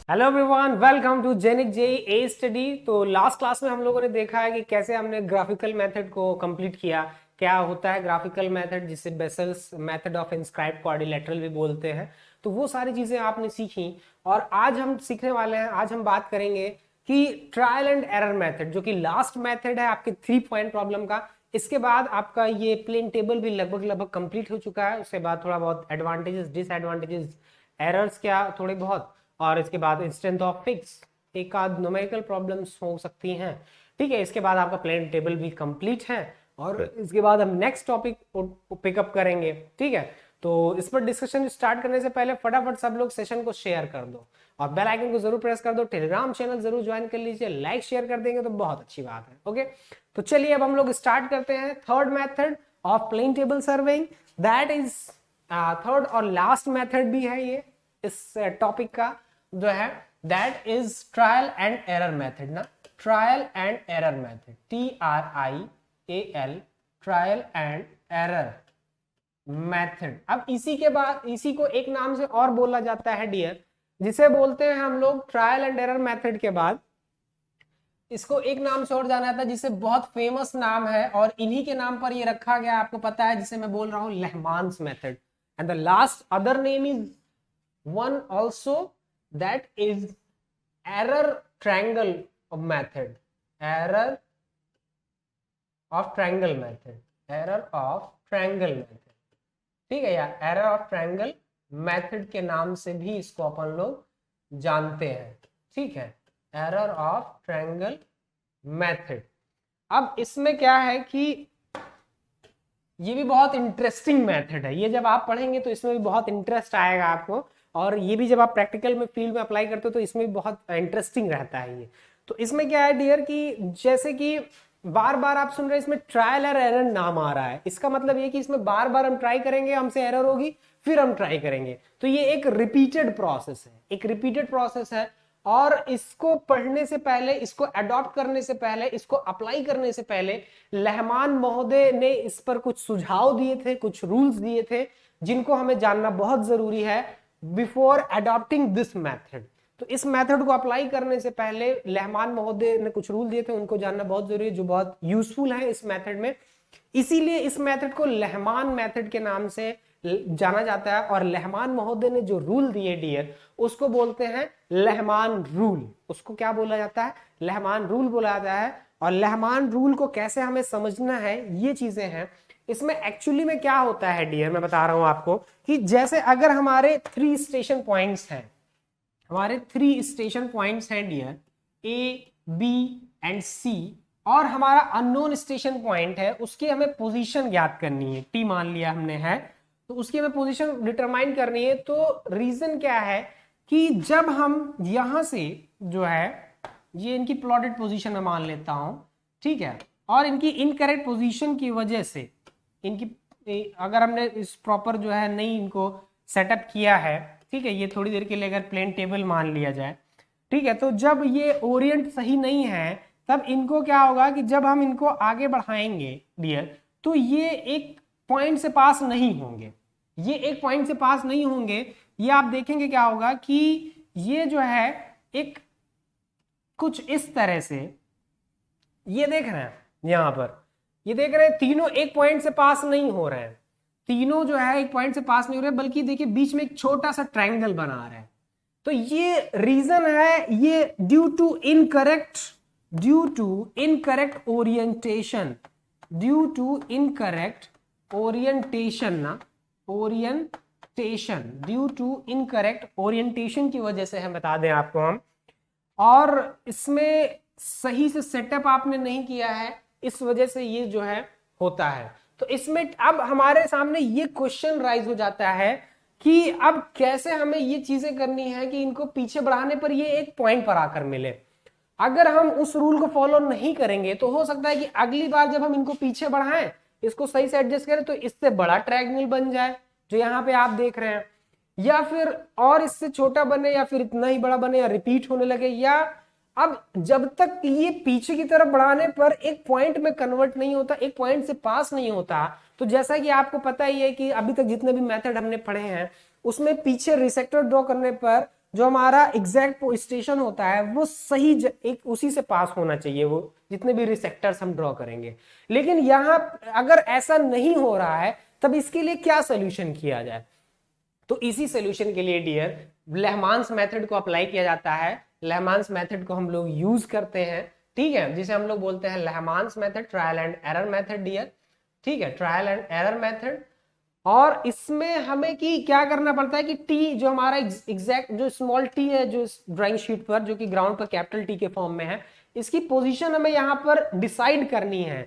Hello everyone, welcome to Genic JE a study. तो last class में हम लोगों ने देखा है कि कैसे हमने ग्राफिकल मेथड को कंप्लीट किया। क्या होता है ग्राफिकल मेथड, जिसे vessels method of inscribed quadrilateral भी बोलते हैं। तो वो सारी चीजें आपने सीखी और आज हम सीखने वाले हैं। आज हम बात करेंगे कि ट्रायल एंड एरर मेथड, जो कि लास्ट मेथड है आपके 3 पॉइंट प्रॉब्लम का। इसके बाद आपका ये प्लेन टेबल भी लगभग लगभग कंप्लीट हो चुका है। उसके बाद थोड़ा बहुत एडवांटेजेस, डिसएडवांटेजेस, एरर्स क्या थोड़े बहुत, और इसके बाद इंस्टेंट ऑफ फिक्स, एक आध न्यूमेरिकल प्रॉब्लम्स हो सकती हैं। ठीक है, इसके बाद आपका प्लेन टेबल भी कंप्लीट है और इसके बाद हम नेक्स्ट टॉपिक पिकअप करेंगे। ठीक है, तो इस पर डिस्कशन स्टार्ट करने से पहले फटाफट सब लोग सेशन को शेयर कर दो और बेल आइकन को जरूर प्रेस कर दो। टेलीग्राम चैनल जरूर ज्वाइन कर लीजिए, लाइक शेयर कर देंगे तो बहुत अच्छी बात है। ओके, तो चलिए अब हम लोग स्टार्ट करते हैं third method of plane table surveying. That is third और लास्ट मेथड भी है ये इस टॉपिक का, जो है that is trial and error method ना। Trial and error method, TRIAL, trial and error method. अब इसी के बाद इसी को एक नाम से और बोला जाता है डियर, जिसे बोलते हैं हम लोग ट्रायल एंड एरर मेथड के बाद इसको एक नाम से और जाना जाता है, जिसे बहुत फेमस नाम है और इन्हीं के नाम पर ये रखा गया, आपको पता है, जिसे मैं बोल रहा हूं Lehmann's method. And the last other name is one also, that is error triangle method, error of triangle method, error of triangle method। ठीक है यार, error of triangle method के नाम से भी इसको अपन लोग जानते हैं। ठीक है, error of triangle method। अब इसमें क्या है कि ये भी बहुत इंटरेस्टिंग मेथड है। ये जब आप पढ़ेंगे तो इसमें भी बहुत इंटरेस्ट आएगा आपको, और ये भी जब आप प्रैक्टिकल में फील्ड में अप्लाई करते हो तो इसमें भी बहुत इंटरेस्टिंग रहता है ये। तो इसमें क्या है डियर कि जैसे कि बार बार आप सुन रहे हैं इसमें ट्रायल और एरर नाम आ रहा है, इसका मतलब ये कि इसमें बार बार हम ट्राई करेंगे, हमसे एरर होगी, फिर हम ट्राई करेंगे। तो ये एक रिपीटेड प्रोसेस है, एक रिपीटेड प्रोसेस है। और इसको पढ़ने से पहले, इसको अडॉप्ट करने से पहले, इसको अप्लाई करने से पहले रहमान महोदय ने इस पर कुछ सुझाव दिए थे, कुछ रूल्स दिए थे, जिनको हमें जानना बहुत जरूरी है बिफोर अडॉप्टिंग दिस मेथड। तो इस मेथड को अप्लाई करने से पहले रहमान महोदय ने कुछ रूल दिए थे, उनको जानना बहुत जरूरी है, जो बहुत यूजफुल है इस मेथड में। इसीलिए इस मेथड को रहमान मेथड के नाम से जाना जाता है। और रहमान महोदय ने जो रूल दिए डियर, उसको बोलते हैं रहमान रूल। उसको क्या बोला जाता है? रहमान रूल बोला जाता है। और रहमान रूल को कैसे हमें समझना है, ये चीजें हैं इसमें। एक्चुअली में क्या होता है डियर, मैं बता रहा हूं आपको कि जैसे अगर हमारे 3 स्टेशन पॉइंट्स हैं, हमारे 3 स्टेशन पॉइंट्स हैं dear, A, B and C, और हमारा अननोन स्टेशन पॉइंट है, उसकी हमें पोजीशन ज्ञात करनी है। T मान लिया हमने है, तो उसकी हमें पोजीशन डिटरमाइन करनी है। तो रीजन क्या है कि जब हम यहां से जो है, ये इनकी प्लॉटेड पोजीशन में मान लेता हूं, ठीक है, और इनकी इनकरेक्ट पोजीशन की वजह से, इनकी अगर हमने इस प्रॉपर जो है नहीं इनको सेटअप किया है, ठीक है, ये थोड़ी देर के लिए अगर प्लेन टेबल मान लिया जाए, ठीक है, तो जब ये ओरिएंट सही नहीं है, तब इनको क्या होगा कि जब हम इनको आगे बढ़ाएंगे डियर, तो ये एक पॉइंट से पास नहीं होंगे। ये एक पॉइंट से पास नहीं होंगे। ये आप देखेंगे क्या होगा कि ये जो है एक कुछ इस तरह से, ये देख रहे हैं यहां पर, ये देख रहे हैं तीनों एक पॉइंट से पास नहीं हो रहे हैं। तीनों जो है एक पॉइंट से पास नहीं हो रहे, बल्कि देखिए बीच में एक छोटा सा ट्रायंगल बना रहे हैं। तो ये रीजन है, ये due to incorrect orientation, due to incorrect orientation ना, orientation, due to incorrect orientation की वजह से हम बता दें आपको हम, और इसमें सही से सेटअप आपने नहीं किया है, इस वजह से ये जो है होता है। तो इसमें अब हमारे सामने ये क्वेश्चन राइज हो जाता है कि अब कैसे हमें ये चीजें करनी है कि इनको पीछे बढ़ाने पर ये एक पॉइंट पर आकर मिले। अगर हम उस रूल को फॉलो नहीं करेंगे तो हो सकता है कि अगली बार जब हम इनको पीछे बढ़ाएं, इसको सही से एडजस्ट करें, तो इससे बड़ा ट्रायंगल बन जाए जो यहाँ पे आप देख रहे हैं, या फिर और इससे छोटा बने, या फिर इतना ही बड़ा बने, या रिपीट होने लगे, या अब जब तक ये पीछे की तरफ बढ़ाने पर एक पॉइंट में कन्वर्ट नहीं होता, एक पॉइंट से पास नहीं होता। तो जैसा कि आपको पता ही है कि अभी तक जितने भी मेथड हमने पढ़े हैं उसमें पीछे रिसेक्टर ड्रॉ करने पर जो हमारा एग्जैक्ट स्टेशन होता है वो सही एक उसी से पास होना चाहिए, वो जितने भी रिसेक्टर्स हम ड्रॉ करेंगे। लेकिन यहाँ अगर ऐसा नहीं हो रहा है तब इसके लिए क्या सोल्यूशन किया जाए? तो इसी सोल्यूशन के लिए डियर लेहमान्स मेथड को अप्लाई किया जाता है। लेहमान्स मेथड को हम लोग यूज करते हैं, ठीक है, जिसे हम लोग बोलते हैं Lehmann's method, trial and error method dear, ठीक है, ट्रायल एंड एरर मेथड। और इसमें हमें कि क्या करना पड़ता है कि टी जो हमारा एग्जैक्ट जो स्मॉल टी है जो ड्राइंग शीट पर जो कि ग्राउंड पर कैपिटल टी के फॉर्म में है, इसकी पोजीशन हमें यहाँ पर डिसाइड करनी है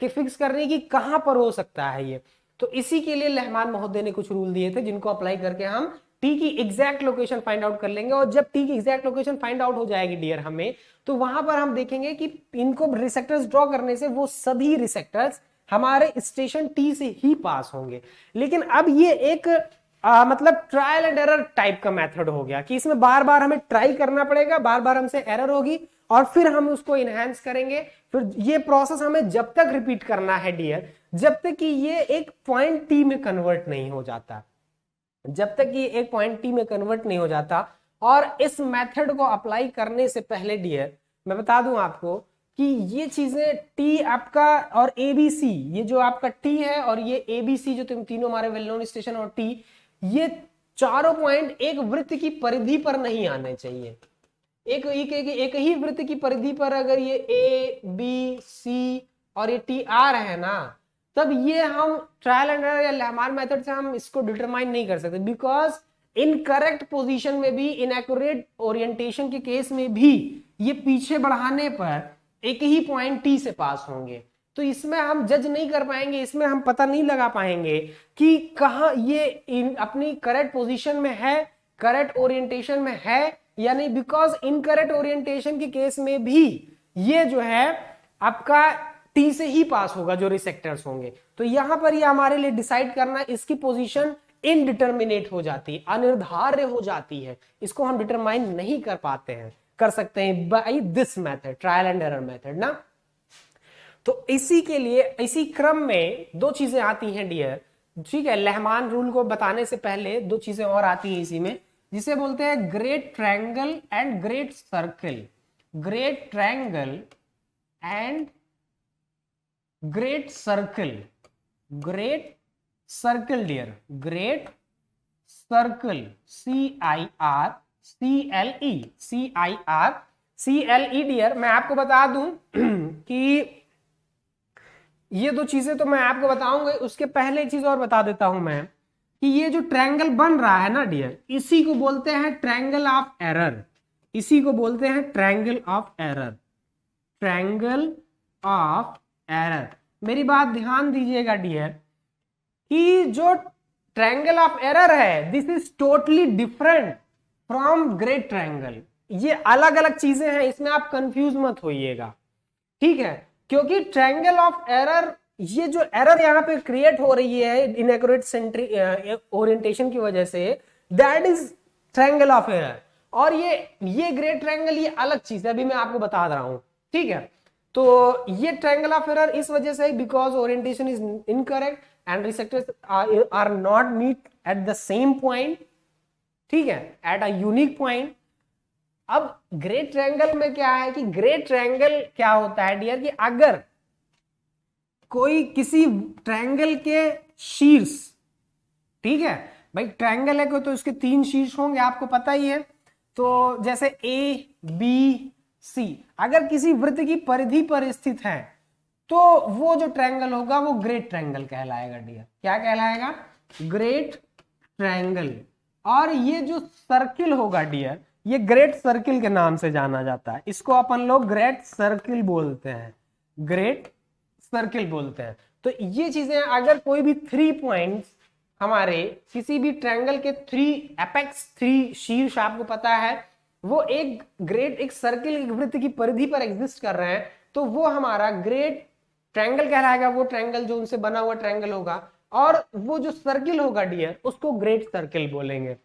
कि फिक्स करनी कि कहां पर हो सकता है ये। तो इसी के लिए लेहमान महोदय ने कुछ रूल दिए थे जिनको अप्लाई करके हम टी की एग्जैक्ट लोकेशन फाइंड आउट कर लेंगे। और जब टी की एग्जैक्ट लोकेशन फाइंड आउट हो जाएगी डियर हमें, तो वहां पर हम देखेंगे कि इनको रिसेक्टर्स ड्रॉ करने से वो सभी रिसेक्टर्स हमारे स्टेशन टी से ही पास होंगे। लेकिन अब ये एक मतलब ट्रायल एंड एरर टाइप का मेथड हो गया कि इसमें बार बार हमें ट्राई करना पड़ेगा, बार बार हमसे एरर होगी और फिर हम उसको इनहेंस करेंगे। फिर ये प्रोसेस हमें जब तक रिपीट करना है डियर जब तक कि ये एक पॉइंट टी में कन्वर्ट नहीं हो जाता, जब तक ये एक पॉइंट टी में कन्वर्ट नहीं हो जाता। और इस मेथड को अप्लाई करने से पहले डियर मैं बता दूं आपको कि ये चीजें टी आपका और एबीसी, ये जो आपका टी है और ये एबीसी जो तुम तीनों हमारे वेल नोन स्टेशन और टी, ये चारों पॉइंट एक वृत्त की परिधि पर नहीं आने चाहिए। एक ही वृत्त की परिधि पर अगर ये ए बी सी और ये टी आ रहे हैं ना, तब ये हम ट्रायल एंड एरर या लेहमान मेथड से हम इसको डिटरमाइन नहीं कर सकते, बिकॉज इनकरेक्ट पोजीशन में भी, इनएक्यूरेट ओरिएंटेशन के केस में भी ये पीछे बढ़ाने पर एक ही पॉइंट टी से पास होंगे। तो इसमें हम जज नहीं कर पाएंगे, इसमें हम पता नहीं लगा पाएंगे कि कहां ये अपनी करेक्ट पोजीशन में है, करेक्ट ओरिएंटेशन में है या नहीं, बिकॉज इनकरेक्ट ओरिएंटेशन के केस में भी ये जो है आपका टी से ही पास होगा जो रिसेक्टर्स होंगे। तो यहां पर ये हमारे लिए डिसाइड करना, इसकी पोजीशन इनडिटर्मिनेट हो जाती है, अनिर्धार्य हो जाती है, इसको हम डिटरमाइन नहीं कर पाते हैं, कर सकते हैं by this method, trial and error method ना। तो इसी के लिए इसी क्रम में दो चीजें आती हैं डियर, ठीक है, लेहमान रूल को बताने से पहले दो चीजें और आती हैं इसी में, जिसे बोलते हैं great triangle and great circle. Great triangle and great circle, great circle dear, great circle, CIRCLE dear. मैं आपको बता दूं कि ये दो चीजें तो मैं आपको बताऊंगा, उसके पहले एक चीज और बता देता हूं मैं कि ये जो ट्रायंगल बन रहा है ना डियर, इसी को बोलते हैं ट्रायंगल ऑफ एरर, इसी को बोलते हैं triangle of error, triangle of error. मेरी बात ध्यान दीजिएगा डियर कि जो ट्रायंगल ऑफ एरर है this is totally different from great triangle. ये अलग अलग चीजें हैं, इसमें आप कंफ्यूज मत होइएगा, ठीक है, क्योंकि ट्रायंगल ऑफ एरर, ये जो एरर यहाँ पे क्रिएट हो रही है इनएक्यूरेट सेंट्री ओरिएंटेशन की वजह से, that is triangle of error. और ये ग्रेट ट्रायंगल ये अलग चीज है, अभी मैं आपको बता रहा हूं, ठीक है। तो ये ट्रायंगल ऑफ एरर इस वजह से because orientation is incorrect and resectors are not meet at the same point, ठीक है, एट अ यूनिक पॉइंट। अब ग्रेट ट्रायंगल में क्या है कि ग्रेट ट्रायंगल क्या होता है डियर कि अगर कोई किसी ट्रायंगल के शीर्ष, ठीक है भाई, ट्रायंगल है कोई तो उसके 3 शीर्ष होंगे, आपको पता ही है। तो जैसे ए बी सी अगर किसी वृत्त की परिधि पर स्थित है तो वो जो ट्रायंगल होगा वो ग्रेट ट्रायंगल कहलाएगा डियर। क्या कहलाएगा? Great triangle. और ये जो सर्किल होगा डियर, ये ग्रेट सर्किल के नाम से जाना जाता है, इसको अपन लोग ग्रेट सर्किल बोलते हैं, ग्रेट सर्किल बोलते हैं। तो ये चीजें अगर कोई भी 3 पॉइंट्स हमारे किसी भी ट्रायंगल के 3 एपेक्स, 3 शीर्ष आपको पता है, वो एक सर्किल, एक वृत्त की परिधि पर एग्जिस्ट कर रहे हैं, तो वो हमारा ग्रेट ट्रायंगल कहलाएगा, वो ट्रायंगल जो उनसे बना हुआ ट्रायंगल होगा। और वो जो सर्किल होगा डियर उसको ग्रेट सर्किल बोलेंगे।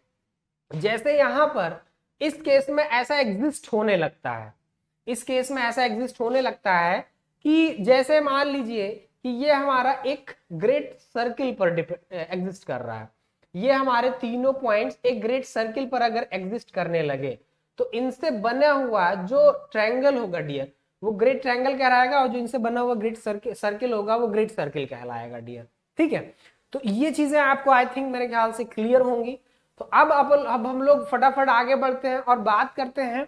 जैसे यहां पर इस केस में ऐसा एग्जिस्ट होने लगता है, इस केस में ऐसा एग्जिस्ट होने लगता है कि जैसे मान लीजिए कि ये हमारा एक ग्रेट सर्किल पर एग्जिस्ट कर रहा है, ये हमारे तीनों पॉइंट्स एक ग्रेट सर्किल पर अगर एग्जिस्ट करने लगे तो इनसे बना हुआ जो ट्रायंगल होगा डियर वो ग्रेट ट्रायंगल कहलाएगा, और जो इनसे बना हुआ ग्रेट सर्किल होगा वो ग्रेट सर्किल कहलाएगा डियर। ठीक है, तो ये चीजें आपको आई थिंक मेरे ख्याल से क्लियर होंगी। तो अब हम लोग फटाफट आगे बढ़ते हैं और बात करते हैं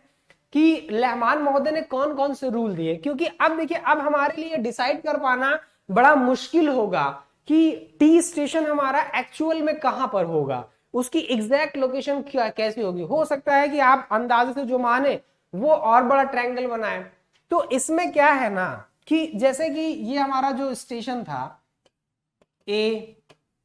कि रहमान महोदय ने कौन कौन से रूल दिए, क्योंकि अब देखिए अब हमारे लिए डिसाइड कर पाना बड़ा मुश्किल होगा कि टी स्टेशन हमारा एक्चुअल में कहां पर होगा, उसकी एग्जैक्ट लोकेशन क्या कैसी होगी। हो सकता है कि आप अंदाजे से जो माने वो और बड़ा ट्रायंगल बनाए। तो इसमें क्या है ना कि जैसे कि ये हमारा जो स्टेशन था ए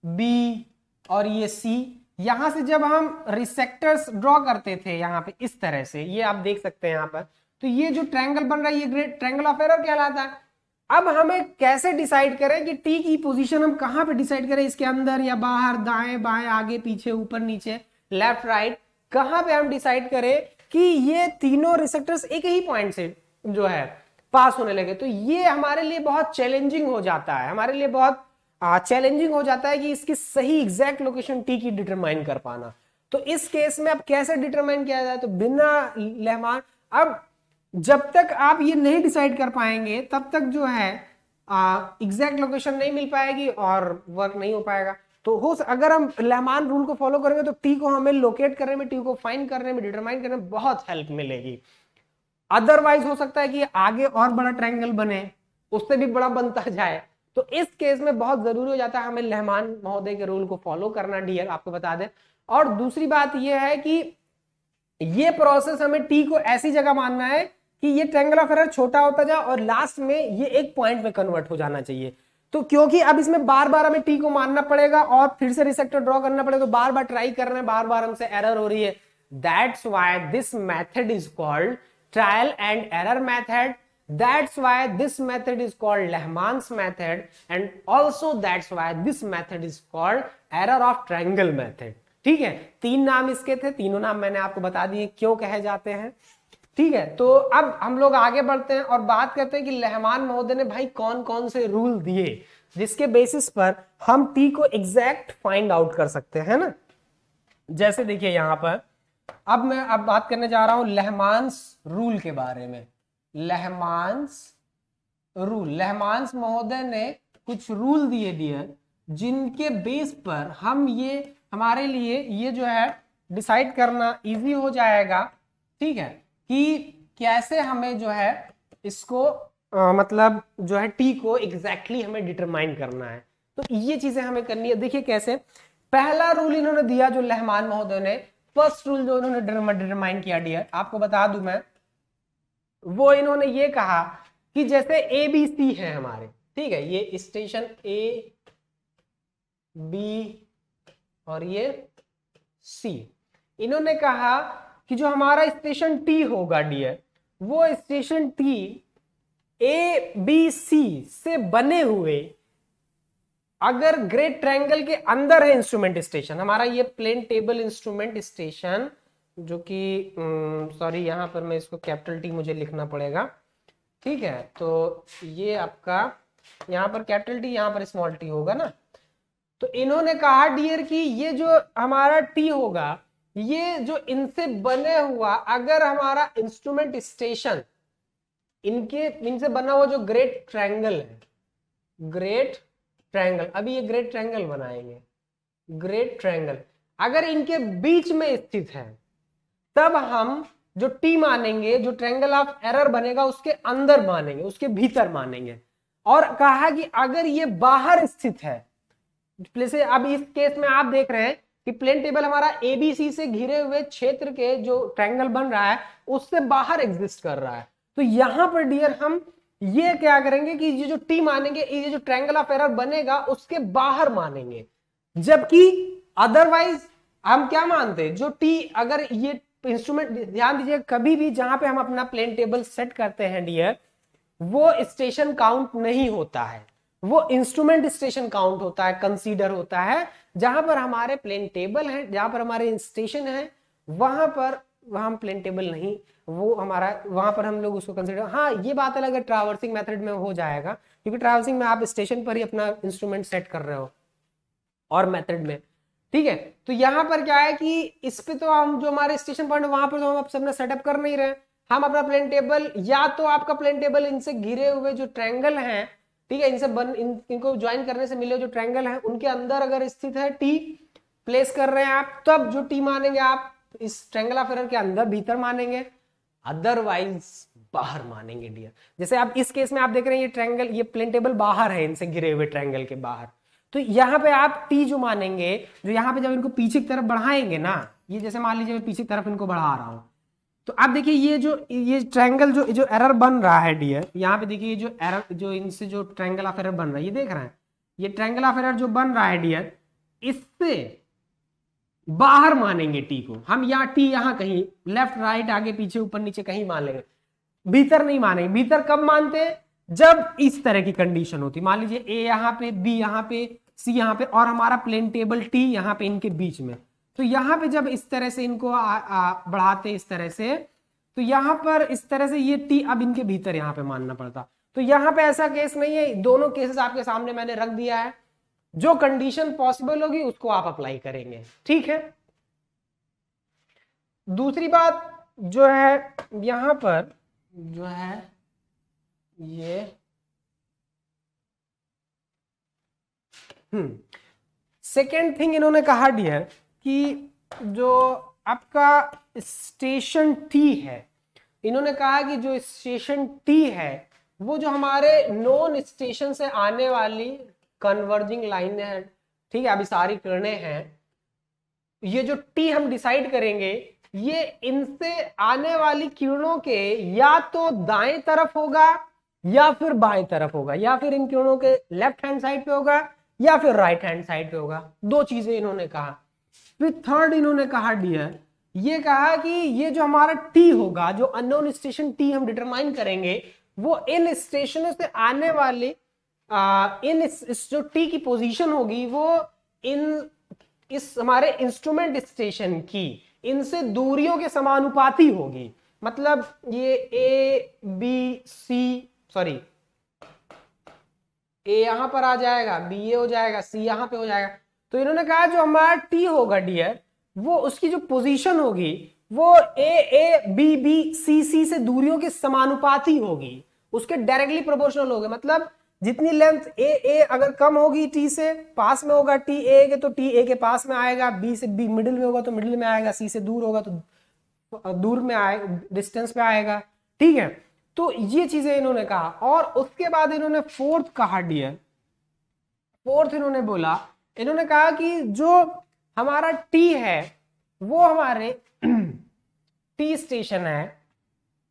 बी और ये सी, यहां से जब हम रिसेक्टर्स ड्रॉ करते थे यहां पे इस तरह से, ये आप देख सकते हैं यहां पर, तो ये जो ट्रायंगल बन रहा है ये ग्रेट ट्रायंगल ऑफ एरर कहलाता है। अब हमें कैसे डिसाइड करें कि टी की पोजीशन हम कहां पे डिसाइड करें, इसके अंदर या बाहर, दाएं बाएं, आगे पीछे, ऊपर नीचे, लेफ्ट राइट, कहां पे हम डिसाइड करें कि ये तीनों रिसेक्टर्स एक ही पॉइंट से जो है पास होने लगे। तो ये हमारे लिए बहुत चैलेंजिंग हो जाता है, हमारे लिए बहुत चैलेंजिंग हो जाता है कि इसकी सही एग्जैक्ट लोकेशन टी की डिटरमाइन कर पाना। तो इस केस में अब कैसे डिटरमाइन किया जाए, तो बिना रहमान, अब जब तक आप ये नहीं डिसाइड कर पाएंगे तब तक जो है एग्जैक्ट लोकेशन नहीं मिल पाएगी और वर्क नहीं हो पाएगा। तो अगर हम रहमान रूल को फॉलो करेंगे तो टी को हमें लोकेट करने में, टी को फाइंड करने में, डिटरमाइन करने में बहुत हेल्प मिलेगी। अदरवाइज हो सकता है कि आगे और बड़ा ट्रायंगल बने, उससे भी बड़ा बनता जाए। तो इस केस में बहुत जरूरी हो जाता है हमें रहमान महोदय के रूल को फॉलो करना डियर, आपको बता दें। और दूसरी बात यह है कि ये प्रोसेस हमें टी को ऐसी जगह मानना है कि ये ट्रायंगल ऑफ एरर छोटा होता जाए और लास्ट में ये एक पॉइंट में कन्वर्ट हो जाना चाहिए। तो क्योंकि अब इसमें बार बार हमें टी को मानना पड़ेगा और फिर से रिसेक्टर ड्रॉ करना पड़ेगा, तो बार बार ट्राई कर रहे हैं, बार बार हमसे एरर हो रही है। That's why this method is called trial and error method. That's why this method is called Lehman's method, and also that's why this method is called error of triangle method. ठीक है, तीन नाम इसके थे, तीनों नाम मैंने आपको बता दिए क्यों कहे जाते हैं। ठीक है, तो अब हम लोग आगे बढ़ते हैं और बात करते हैं कि रहमान महोदय ने भाई कौन कौन से रूल दिए जिसके बेसिस पर हम टी को एग्जैक्ट फाइंड आउट कर सकते हैं ना। जैसे देखिए यहां पर अब मैं बात करने जा रहा हूं रहमान्स रूल के बारे में। रहमान्स रूल, रहमान्स महोदय ने कुछ रूल दिए डियर जिनके बेस पर हम ये हमारे लिए ये जो है डिसाइड करना इजी हो जाएगा। ठीक है, कि कैसे हमें जो है इसको मतलब जो है टी को एग्जैक्टली हमें डिटरमाइन करना है। तो ये चीजें हमें करनी है। देखिए कैसे, पहला रूल इन्होंने दिया जो रहमान महोदय ने, फर्स्ट रूल जो इन्होंने डिटरमाइन किया डियर, आपको बता दूं मैं, वो इन्होंने ये कहा कि जैसे ए बी सी है हमारे, ठीक है, ये स्टेशन ए बी और ये सी, इन्होंने कहा कि जो हमारा स्टेशन टी होगा डियर, वो station T A B C से बने हुए अगर ग्रेट ट्रायंगल के अंदर है इंस्ट्रूमेंट स्टेशन, हमारा ये प्लेन टेबल इंस्ट्रूमेंट स्टेशन, जो कि सॉरी यहां पर मैं इसको कैपिटल टी मुझे लिखना पड़ेगा। ठीक है, तो ये आपका यहां पर कैपिटल टी, यहां पर स्मॉल टी होगा ना। तो इन्होंने कहा डियर कि ये जो हमारा टी होगा, ये जो इनसे बने हुआ अगर हमारा इंस्ट्रूमेंट स्टेशन इनसे बना हुआ जो ग्रेट ट्रायंगल है, ग्रेट ट्रायंगल, अभी ये ग्रेट ट्रायंगल बनाएंगे, ग्रेट ट्रायंगल अगर इनके बीच में स्थित है तब हम जो टी मानेंगे, जो ट्रायंगल ऑफ एरर बनेगा उसके अंदर मानेंगे, उसके भीतर मानेंगे। और कहा कि अगर ये बाहर स्थित है, जैसे अब इस केस में आप देख रहे हैं कि प्लेन टेबल हमारा एबीसी से घिरे हुए क्षेत्र के जो ट्रायंगल बन रहा है उससे बाहर एग्जिस्ट कर रहा है। तो यहां पर डियर हम ये क्या करेंगे कि ये जो टी मानेंगे, ये जो ट्रायंगल ऑफ एरर बनेगा उसके बाहर मानेंगे, जबकि अदरवाइज हम क्या मानते हैं, जो टी अगर ये इंस्ट्रूमेंट, ध्यान दीजिए कभी भी जहां पे हम अपना प्लेन टेबल सेट करते हैं डियर, वो स्टेशन काउंट नहीं होता है, वो इंस्ट्रूमेंट स्टेशन काउंट होता है, कंसीडर होता है। जहां पर हमारे प्लेन टेबल है, जहां पर हमारे स्टेशन है, वहां पर हम प्लेन टेबल नहीं, वो हमारा वहां पर हम लोग उसको कंसीडर, हाँ ये बात अलग है ट्रैवर्सिंग मेथड में हो जाएगा, क्योंकि ट्रैवर्सिंग में आप स्टेशन पर ही अपना इंस्ट्रूमेंट सेट कर रहे हो और मेथड में। ठीक है। तो यहाँ पर क्या है कि इस पे तो हम जो हमारे स्टेशन पॉइंट वहां पर तो हम अपना सेटअप कर नहीं रहे, हम अपना प्लेन टेबल, या तो आपका प्लेन टेबल इनसे घिरे हुए जो ट्रायंगल हैं, ठीक है, इनको ज्वाइन करने से मिले जो ट्रायंगल हैं उनके अंदर अगर स्थित है टी प्लेस कर रहे हैं आप, तब जो टी मानेंगे आप इस ट्रायंगल ऑफ एरर के अंदर भीतर मानेंगे, अदरवाइज बाहर मानेंगे डियर। जैसे आप इस केस में आप देख रहे हैं ये ट्रायंगल, ये प्लेन टेबल बाहर है इनसे घिरे हुए ट्रायंगल के बाहर, तो यहाँ पे आप टी जो मानेंगे, जो यहाँ पे जब इनको पीछे की तरफ बढ़ाएंगे ना, ये जैसे मान लीजिए मैं पीछे की तरफ इनको बढ़ा रहा हूं, तो आप देखिए ये ट्रायंगल जो एरर बन रहा है डियर, यहाँ पे देखिए जो एरर जो इनसे जो ट्रायंगल ऑफ एरर बन रहा है, ये देख रहे हैं, ये ट्रायंगल ऑफ एरर जो बन रहा है डियर, इससे बाहर मानेंगे टी को हम, यहाँ टी यहाँ कहीं लेफ्ट राइट आगे पीछे ऊपर नीचे कहीं मान लेंगे, भीतर नहीं मानेंगे। भीतर कब मानते हैं, जब इस तरह की कंडीशन होती, मान लीजिए ए यहाँ पे, बी यहाँ पे, सी यहाँ पे, और हमारा प्लेन टेबल टी यहाँ पे इनके बीच में, तो यहाँ पे जब इस तरह से इनको बढ़ाते इस तरह से, तो यहाँ पर इस तरह से ये टी अब इनके भीतर यहाँ पे मानना पड़ता। तो यहाँ पे ऐसा केस नहीं है, दोनों केसेस आपके सामने मैंने रख दिया है, जो कंडीशन पॉसिबल होगी उसको आप अप्लाई करेंगे, ठीक है। दूसरी बात जो है यहां पर जो है ये सेकेंड थिंग इन्होंने कहा डियर कि जो आपका स्टेशन टी है, इन्होंने कहा कि जो स्टेशन टी है वो जो हमारे नॉन स्टेशन से आने वाली कन्वर्जिंग लाइन है, ठीक है, अभी सारी किरणें हैं, ये जो टी हम डिसाइड करेंगे ये इनसे आने वाली किरणों के या तो दाएं तरफ होगा या फिर बाएं तरफ होगा, या फिर इन किरणों के लेफ्ट हैंड साइड पे होगा या फिर राइट हैंड साइड पे होगा, दो चीजें इन्होंने कहा। फिर थर्ड इन्होंने कहा डियर, ये कहा कि ये जो हमारा टी होगा, जो अननोन स्टेशन टी हम डिटरमाइन करेंगे, वो इन स्टेशनों से आने वाले इन इस जो टी की पोजीशन होगी वो इन इस हमारे इंस्ट्रूमेंट स्टेशन की इनसे दूरियों के समानुपाती होगी। मतलब ये ए बी सी, सॉरी ए यहां पर आ जाएगा, बी ये हो जाएगा, सी यहां पे हो जाएगा। तो इन्होंने कहा जो हमारा टी होगा डियर, वो उसकी जो पोजीशन होगी वो ए बी बी सी सी से दूरियों के समानुपाती होगी, उसके डायरेक्टली प्रोपोर्शनल होगा। मतलब जितनी लेंथ ए अगर कम होगी टी से, पास में होगा टी ए के, तो टी ए के पास में आएगा, बी से बी मिडिल में होगा तो मिडिल में आएगा, सी से दूर होगा तो दूर में आएगा, डिस्टेंस पे आएगा, ठीक है। तो ये चीजें इन्होंने कहा। और उसके बाद इन्होंने फोर्थ कहा डियर, फोर्थ इन्होंने बोला, इन्होंने कहा कि जो हमारा टी है वो हमारे टी स्टेशन है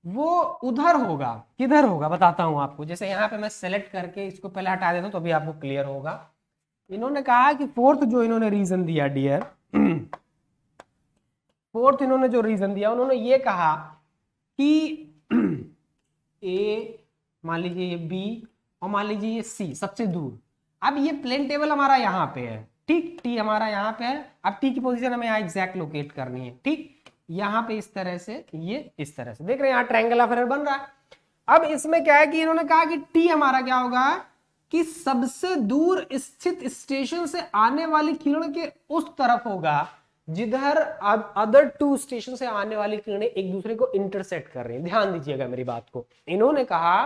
वो उधर होगा, किधर होगा बताता हूं आपको। जैसे यहाँ पे मैं सेलेक्ट करके इसको पहले हटा देता हूं तो अभी आपको क्लियर होगा। इन्होंने कहा कि फोर्थ जो इन्होंने रीजन दिया डियर, फोर्थ इन्होंने जो रीजन दिया, उन्होंने ये कहा कि ए मान लीजिए ये बी और मान लीजिए ये सी सबसे दूर। अब ये प्लेन टेबल हमारा यहाँ पे है, ठीक, टी हमारा यहाँ पे है। अब टी की पोजीशन हमें यहाँ एग्जैक्ट लोकेट करनी है, ठीक, यहाँ पे इस तरह से, ये इस तरह से देख रहे हैं यहाँ ट्रायंगल ऑफ एरर बन रहा है। अब इसमें क्या है कि इन्होंने कहा कि टी हमारा क्या होगा कि सबसे दूर स्थित स्टेशन से आने वाली किरण के उस तरफ होगा जिधर अदर टू स्टेशन से आने वाली किरणें एक दूसरे को इंटरसेक्ट कर रही हैं। ध्यान दीजिएगा मेरी बात को। इन्होंने कहा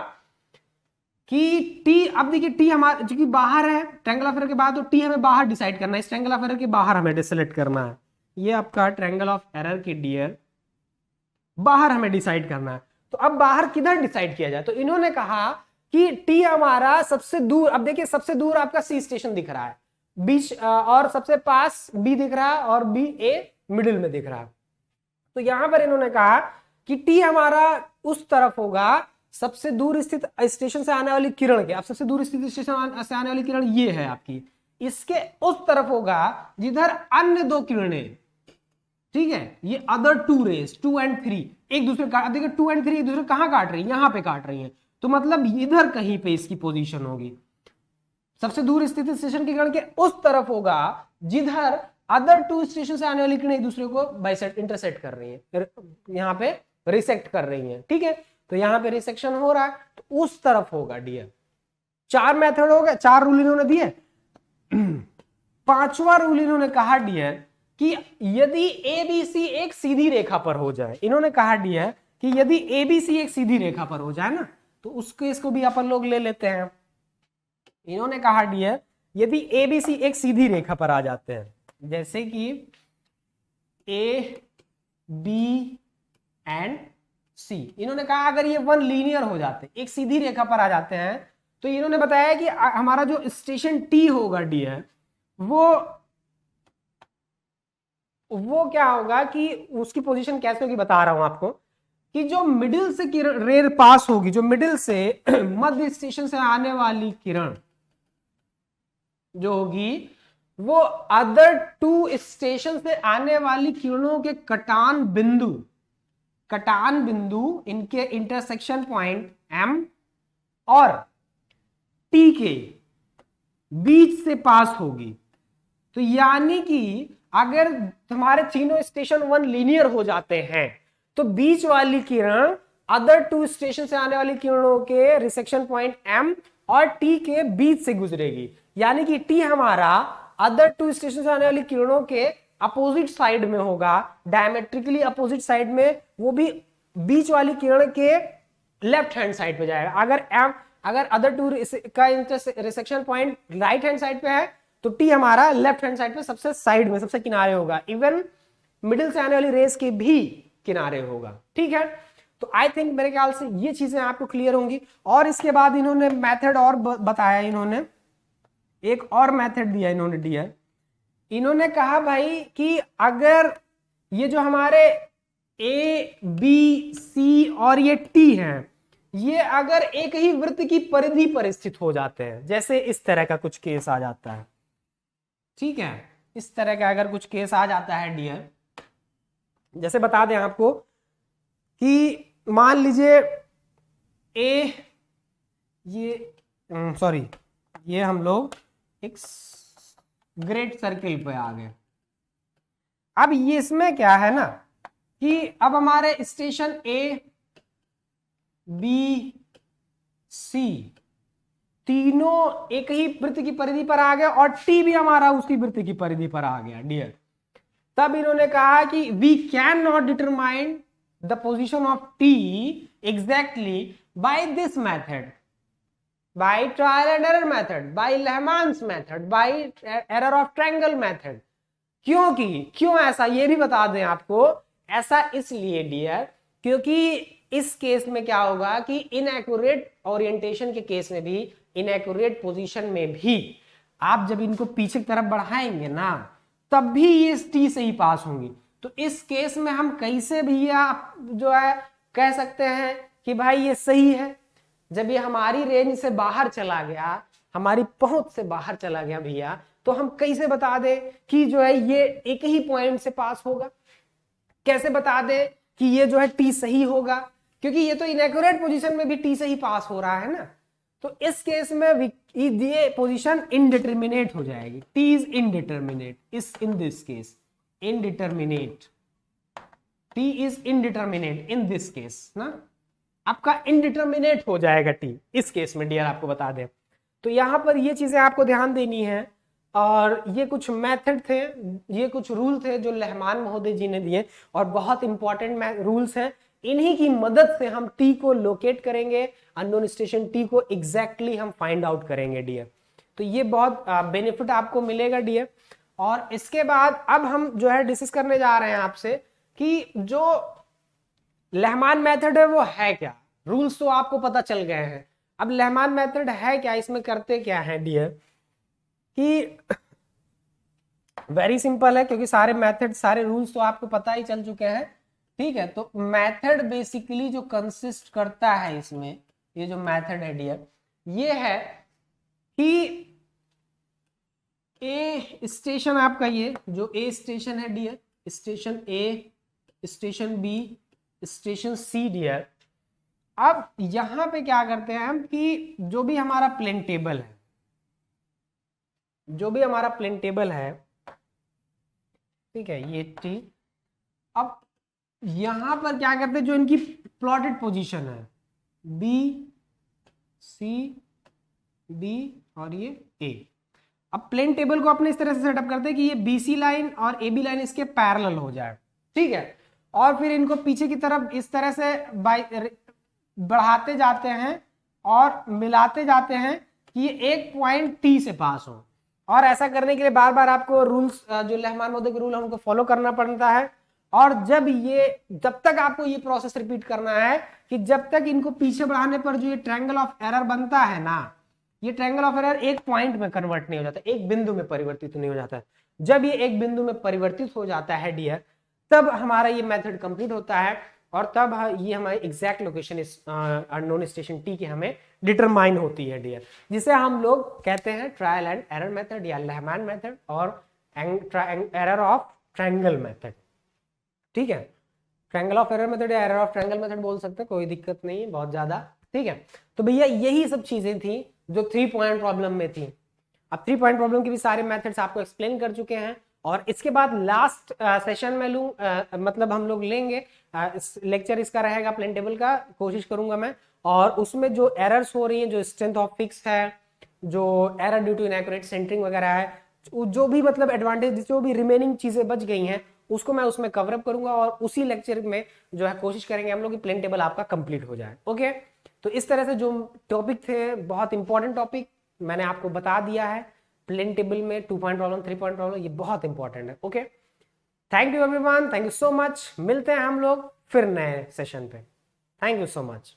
कि टी, अब देखिए टी हमारा जो कि बाहर है ट्रायंगल ऑफ एरर के बाद, तो टी हमें बाहर डिसाइड करना है, इस ट्रायंगल ऑफ एरर के बाहर हमें डिसेलेक्ट करना है। ये आपका ट्रायंगल ऑफ एरर के डियर बाहर हमें डिसाइड करना है। तो अब बाहर किधर डिसाइड किया जाए, तो इन्होंने कहा कि टी हमारा सबसे दूर, अब देखिए सबसे दूर आपका सी स्टेशन दिख रहा है, बीच और सबसे पास बी दिख रहा है और बी ए मिडिल में दिख रहा है। तो यहां पर इन्होंने कहा कि टी हमारा उस तरफ होगा सबसे दूर स्थित स्टेशन से आने वाली किरण के। अब सबसे दूर स्थित स्टेशन से आने वाली किरण ये है आपकी, इसके उस तरफ होगा जिधर अन्य दो किरणें, ठीक है, ये अदर टू रेस 2 और 3 एक दूसरे काट, देखिए 2 और 3 एक दूसरे कहां काट रही है, यहां पे काट रही है। तो मतलब इधर कहीं पे इसकी पोजीशन होगी, सबसे दूर स्थित स्टेशन की किरण के उस तरफ होगा जिधर अदर टू स्टेशन से आने वाली किरण एक दूसरे को बाइसेक्ट इंटरसेक्ट कर रही है, यहाँ पे रिसेक्ट कर रही है, ठीक है। तो यहाँ पे रिसेक्शन हो रहा है तो उस तरफ होगा डियर। 4 मेथड हो गए, 4 रूल इन्होंने दिए। पांचवा रूल इन्होंने कहा डियर कि यदि एबीसी एक सीधी रेखा पर हो जाए, इन्होंने कहा डियर कि यदि एबीसी एक सीधी रेखा पर हो जाए ना, तो उस केस को भी अपन लोग ले लेते हैं। इन्होंने कहा डियर यदि एबीसी एक सीधी रेखा पर आ जाते हैं, जैसे कि ए बी एंड सी, इन्होंने कहा अगर ये वन लीनियर हो जाते, एक सीधी रेखा पर आ जाते हैं, तो इन्होंने बताया कि हमारा जो स्टेशन टी होगा डियर वो क्या होगा कि उसकी पोजीशन कैसे होगी बता रहा हूं आपको, कि जो मिडिल से रे पास होगी, जो मिडिल से मध्य स्टेशन से आने वाली किरण जो होगी वो अदर टू स्टेशन से आने वाली किरणों के कटान बिंदु इनके इंटरसेक्शन पॉइंट एम और टी के बीच से पास होगी। तो यानी कि अगर तुम्हारे तीनों स्टेशन वन लीनियर हो जाते हैं तो बीच वाली किरण अदर टू स्टेशन से आने वाली किरणों के रिसेक्शन पॉइंट एम और टी के बीच से गुजरेगी। यानी कि टी हमारा अदर टू स्टेशन से आने वाली किरणों के अपोजिट साइड में होगा, डायमेट्रिकली अपोजिट साइड में, वो भी बीच वाली किरण के लेफ्ट हैंड साइड पे जाएगा। अगर अदर टू का resection point right hand side पे है तो टी हमारा लेफ्ट हैंड साइड पे सबसे साइड में, सबसे किनारे होगा। इवन मिडिल से आने वाली रेस के भी किनारे होगा। ठीक है, तो आई थिंक मेरे ख्याल से ये चीजें आपको क्लियर होंगी। और इसके बाद इन्होंने मेथड और बताया, इन्होंने एक और मेथड दिया इन्होंने डियर, इन्होंने कहा भाई कि अगर ये जो हमारे ए बी सी और ये टी हैं, ये अगर एक ही वृत्त की परिधि पर स्थित हो जाते हैं, जैसे इस तरह का कुछ केस आ जाता है, ठीक है, इस तरह का अगर कुछ केस आ जाता है डियर, जैसे बता दें आपको कि मान लीजिए ये हम लोग एक ग्रेट सर्किल पे आ गए। अब ये इसमें क्या है ना कि अब हमारे स्टेशन ए बी सी तीनों एक ही वृत्त की परिधि पर आ गए और टी भी हमारा उसी वृत्त की परिधि पर आ गया डियर। तब इन्होंने कहा कि we can not determine the position of T exactly by this method, by trial and error method, by Lehmann's method, by error of triangle method. क्यों ऐसा ये भी बता दें आपको, ऐसा इसलिए डियर क्योंकि इस केस में क्या होगा कि इनएक्यूरेट ओरिएंटेशन के केस में भी, इनएक्यूरेट पोजीशन में भी आप जब इनको पीछे की तरफ बढ़ाएंगे ना तब भी ये टी से ही पास होंगी। तो इस केस में हम कैसे भी आप जो है कह सकते हैं कि भाई ये सही है, जब ये हमारी रेंज से बाहर चला गया, हमारी पहुंच से बाहर चला गया भैया, तो हम कैसे बता दें कि जो है ये एक ही पॉइंट से पास होगा, कैसे बता दें कि ये जो है टी सही होगा, क्योंकि ये तो इनएक्यूरेट पोजीशन में भी टी से ही पास हो रहा है ना। तो इस केस में ये पोजीशन इनडिटरमिनेट हो जाएगी, T is indeterminate, in this case indeterminate, T is indeterminate in this case ना, आपका इनडिटरमिनेट हो जाएगा टी इस केस में डियर, आपको बता दें। तो यहां पर ये चीजें आपको ध्यान देनी है। और ये कुछ मेथड थे, ये कुछ रूल थे जो लेहमान महोदय जी ने दिए और बहुत इंपॉर्टेंट रूल्स हैं। इन्हीं की मदद से हम टी को लोकेट करेंगे, अननोन स्टेशन टी को एग्जैक्टली हम फाइंड आउट करेंगे डियर। तो ये बहुत बेनिफिट आपको मिलेगा डियर। और इसके बाद अब हम जो है डिस्कस करने जा रहे हैं आपसे कि जो लेहमान मेथड है वो है क्या। रूल्स तो आपको पता चल गए हैं, अब लेहमान मेथड है क्या, इसमें करते क्या है डियर, कि वेरी सिंपल है, क्योंकि सारे मेथड सारे रूल्स तो आपको पता ही चल चुके हैं। ठीक है, तो मेथड बेसिकली जो कंसिस्ट करता है इसमें, ये जो मेथड है डियर, ये है कि ए स्टेशन आपका, ये जो ए स्टेशन है डियर, स्टेशन ए, स्टेशन बी, स्टेशन सी डियर। अब यहां पे क्या करते हैं हम कि जो भी हमारा प्लेन टेबल है, जो भी हमारा प्लेन टेबल है, ठीक है, ये टी, अब यहां पर क्या करते हैं, जो इनकी प्लॉटेड पोजीशन है बी सी डी और ये ए, अब प्लेन टेबल को अपने इस तरह से सेटअप करते हैं कि ये बीसी लाइन और एबी लाइन इसके पैरेलल हो जाए, ठीक है, और फिर इनको पीछे की तरफ इस तरह से बढ़ाते जाते हैं और मिलाते जाते हैं कि ये एक पॉइंट टी से पास हो। और ऐसा करने के लिए बार बार आपको रूल्स, जो रहमान महोदय के रूल है उनको फॉलो करना पड़ता है। और जब तक आपको ये प्रोसेस रिपीट करना है कि जब तक इनको पीछे बढ़ाने पर जो ये ट्रायंगल ऑफ एरर बनता है ना, ये ट्रायंगल ऑफ एरर एक पॉइंट में कन्वर्ट नहीं हो जाता, एक बिंदु में परिवर्तित नहीं हो जाता है। जब ये एक बिंदु में परिवर्तित हो जाता है डियर, तब हमारा ये मेथड कंप्लीट होता है और तब ये हमारी एग्जैक्ट लोकेशन इस अननोन स्टेशन टी की हमें डिटरमाइन होती है डियर, जिसे हम लोग कहते हैं ट्रायल एंड एरर मेथड या रहमान मेथड और एरर ऑफ ट्रायंगल मेथड, ठीक है। ट्रायंगल ऑफ एरर मेथड या एरर ऑफ ट्रायंगल मेथड बोल सकते हैं, कोई दिक्कत नहीं है बहुत ज्यादा, ठीक है। तो भैया यही सब चीजें थी जो 3 पॉइंट प्रॉब्लम में थी। अब 3 पॉइंट प्रॉब्लम के भी सारे मेथड्स आपको एक्सप्लेन कर चुके हैं और इसके बाद लास्ट सेशन में मतलब हम लोग लेंगे लेक्चर इसका रहेगा प्लेन टेबल का, कोशिश करूंगा मैं, और उसमें जो एरर्स हो रही हैं, जो स्ट्रेंथ ऑफ फिक्स है, जो error due to inaccurate centering वगैरह है, जो भी मतलब एडवांटेज, जो भी रिमेनिंग चीजें बच गई हैं उसको मैं उसमें कवर अप करूंगा और उसी लेक्चर में जो है कोशिश करेंगे हम लोग कि प्लेन टेबल आपका कंप्लीट हो जाए। ओके, तो इस तरह से जो टॉपिक थे, बहुत इंपॉर्टेंट टॉपिक मैंने आपको बता दिया है। प्लेन टेबल में 2 पॉइंट प्रॉब्लम, 3 पॉइंट प्रॉब्लम, ये बहुत इंपॉर्टेंट है। Okay, thank you everyone, thank you so much. मिलते हैं हम लोग फिर नए सेशन पे। Thank you so much.